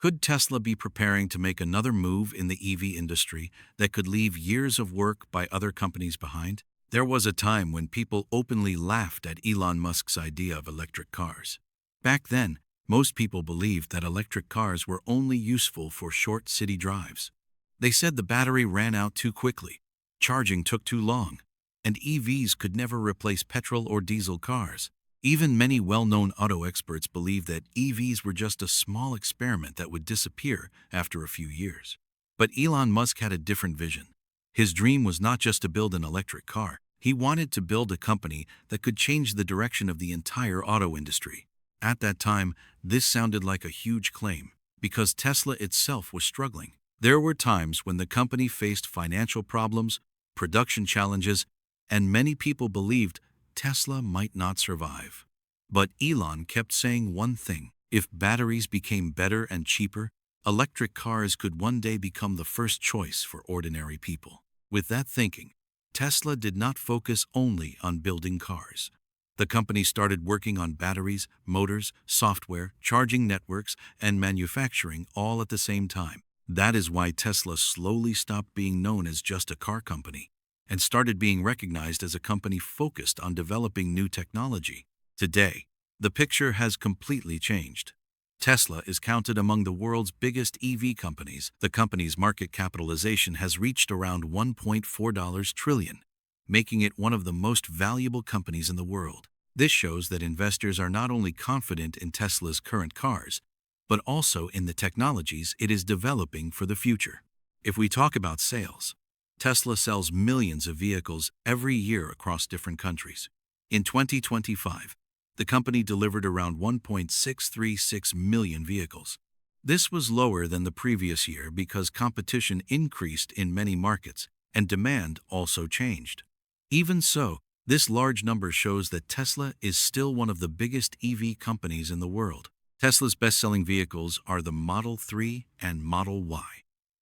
Could Tesla be preparing to make another move in the EV industry that could leave years of work by other companies behind? There was a time when people openly laughed at Elon Musk's idea of electric cars. Back then, most people believed that electric cars were only useful for short city drives. They said the battery ran out too quickly, charging took too long, and EVs could never replace petrol or diesel cars. Even many well-known auto experts believed that EVs were just a small experiment that would disappear after a few years. But Elon Musk had a different vision. His dream was not just to build an electric car. He wanted to build a company that could change the direction of the entire auto industry. At that time, this sounded like a huge claim, because Tesla itself was struggling. There were times when the company faced financial problems, production challenges, and many people believed Tesla might not survive. But Elon kept saying one thing: if batteries became better and cheaper, electric cars could one day become the first choice for ordinary people. With that thinking, Tesla did not focus only on building cars. The company started working on batteries, motors, software, charging networks, and manufacturing all at the same time. That is why Tesla slowly stopped being known as just a car company and started being recognized as a company focused on developing new technology. Today, the picture has completely changed. Tesla is counted among the world's biggest EV companies. The company's market capitalization has reached around $1.4 trillion, making it one of the most valuable companies in the world. This shows that investors are not only confident in Tesla's current cars, but also in the technologies it is developing for the future. If we talk about sales, Tesla sells millions of vehicles every year across different countries. In 2025, the company delivered around 1.636 million vehicles. This was lower than the previous year because competition increased in many markets and demand also changed. Even so, this large number shows that Tesla is still one of the biggest EV companies in the world. Tesla's best-selling vehicles are the Model 3 and Model Y.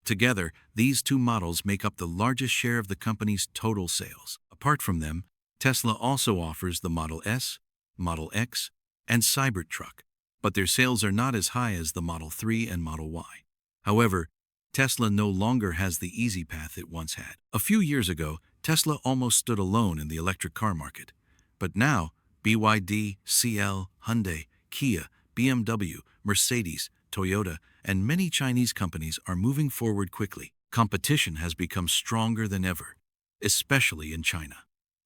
Together, these two models make up the largest share of the company's total sales. Apart from them, Tesla also offers the Model S, Model X, and Cybertruck, but their sales are not as high as the Model 3 and Model Y. However, Tesla no longer has the easy path it once had. A few years ago, Tesla almost stood alone in the electric car market. But now, BYD, CATL, Hyundai, Kia, BMW, Mercedes, Toyota, and many Chinese companies are moving forward quickly. Competition has become stronger than ever, especially in China.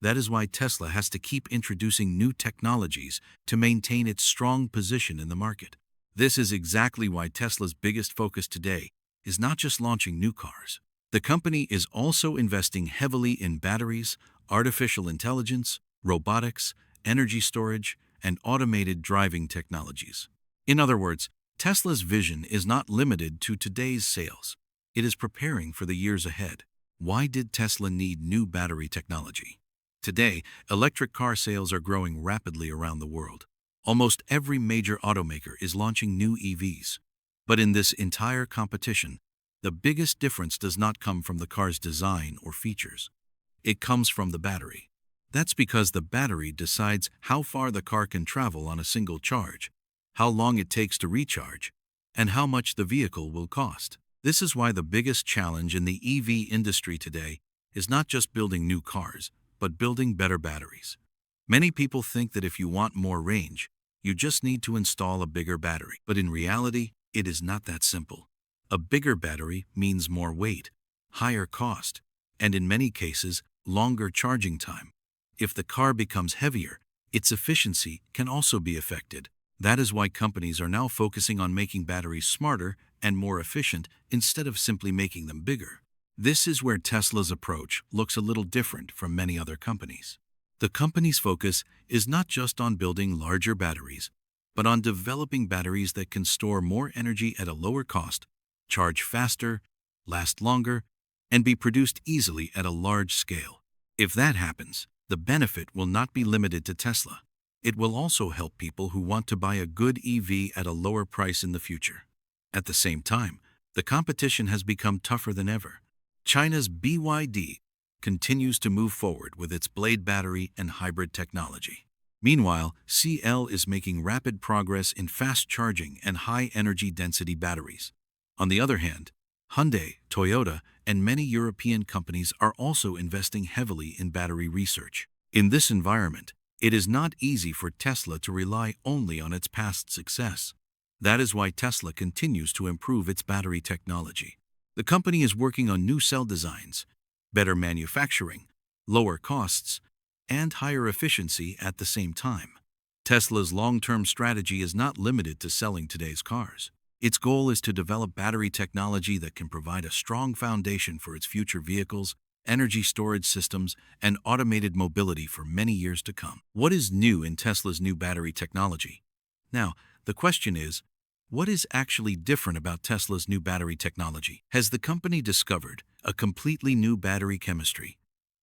That is why Tesla has to keep introducing new technologies to maintain its strong position in the market. This is exactly why Tesla's biggest focus today is not just launching new cars. The company is also investing heavily in batteries, artificial intelligence, robotics, energy storage, and automated driving technologies. In other words, Tesla's vision is not limited to today's sales. It is preparing for the years ahead. Why did Tesla need new battery technology? Today, electric car sales are growing rapidly around the world. Almost every major automaker is launching new EVs. But in this entire competition, the biggest difference does not come from the car's design or features. It comes from the battery. That's because the battery decides how far the car can travel on a single charge, how long it takes to recharge, and how much the vehicle will cost. This is why the biggest challenge in the EV industry today is not just building new cars, but building better batteries. Many people think that if you want more range, you just need to install a bigger battery. But in reality, it is not that simple. A bigger battery means more weight, higher cost, and in many cases, longer charging time. If the car becomes heavier, its efficiency can also be affected. That is why companies are now focusing on making batteries smarter and more efficient instead of simply making them bigger. This is where Tesla's approach looks a little different from many other companies. The company's focus is not just on building larger batteries, but on developing batteries that can store more energy at a lower cost, charge faster, last longer, and be produced easily at a large scale. If that happens, the benefit will not be limited to Tesla. It will also help people who want to buy a good EV at a lower price in the future. At the same time, the competition has become tougher than ever. China's BYD continues to move forward with its blade battery and hybrid technology. Meanwhile, CL is making rapid progress in fast charging and high energy density batteries. On the other hand, Hyundai, Toyota, and many European companies are also investing heavily in battery research. In this environment, it is not easy for Tesla to rely only on its past success. That is why Tesla continues to improve its battery technology. The company is working on new cell designs, better manufacturing, lower costs, and higher efficiency at the same time. Tesla's long-term strategy is not limited to selling today's cars. Its goal is to develop battery technology that can provide a strong foundation for its future vehicles, energy storage systems, and automated mobility for many years to come. What is new in Tesla's new battery technology? Now, the question is, what is actually different about Tesla's new battery technology? Has the company discovered a completely new battery chemistry?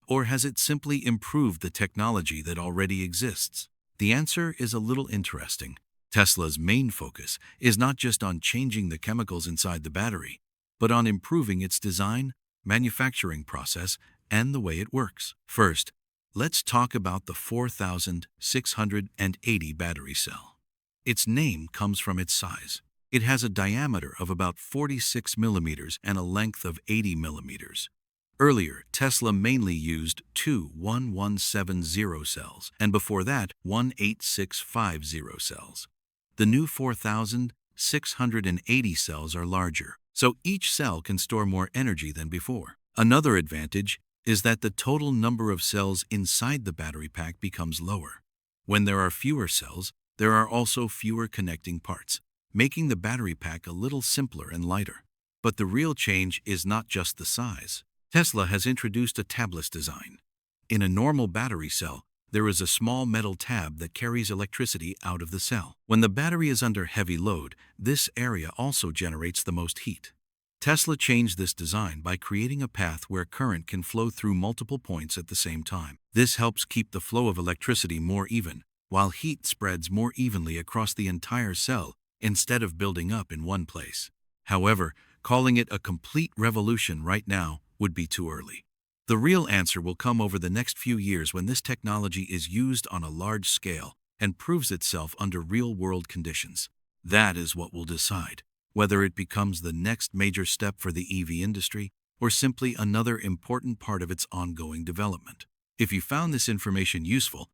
Or has it simply improved the technology that already exists? The answer is a little interesting. Tesla's main focus is not just on changing the chemicals inside the battery, but on improving its design, manufacturing process, and the way it works. First, let's talk about the 4680 battery cell. Its name comes from its size. It has a diameter of about 46 millimeters and a length of 80 millimeters. Earlier, Tesla mainly used two 1170 cells, and before that, 18650 cells. The new 4680 cells are larger, so each cell can store more energy than before. Another advantage is that the total number of cells inside the battery pack becomes lower. When there are fewer cells, there are also fewer connecting parts, making the battery pack a little simpler and lighter. But the real change is not just the size. Tesla has introduced a tabless design. In a normal battery cell, there is a small metal tab that carries electricity out of the cell. When the battery is under heavy load, this area also generates the most heat. Tesla changed this design by creating a path where current can flow through multiple points at the same time. This helps keep the flow of electricity more even, while heat spreads more evenly across the entire cell instead of building up in one place. However, calling it a complete revolution right now would be too early. The real answer will come over the next few years when this technology is used on a large scale and proves itself under real-world conditions. That is what will decide whether it becomes the next major step for the EV industry or simply another important part of its ongoing development. If you found this information useful,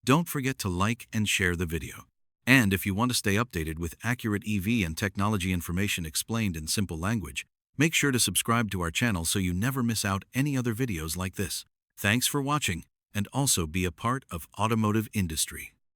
don't forget to like and share the video. And if you want to stay updated with accurate EV and technology information explained in simple language, make sure to subscribe to our channel so you never miss out any other videos like this. Thanks for watching, and also be a part of automotive industry.